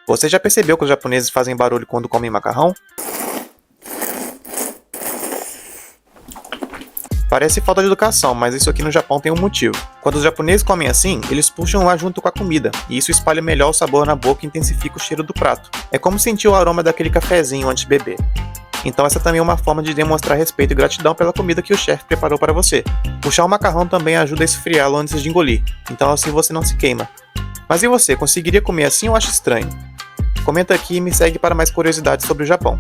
Você já percebeu que os japoneses fazem barulho quando comem macarrão? Parece falta de educação, mas isso aqui no Japão tem um motivo. Quando os japoneses comem assim, eles puxam o ar junto com a comida, e isso espalha melhor o sabor na boca e intensifica o cheiro do prato. É como sentir o aroma daquele cafezinho antes de beber. Então essa também é uma forma de demonstrar respeito e gratidão pela comida que o chefe preparou para você. Puxar o macarrão também ajuda a esfriá-lo antes de engolir, então assim você não se queima. Mas e você, conseguiria comer assim ou acha estranho? Comenta aqui e me segue para mais curiosidades sobre o Japão.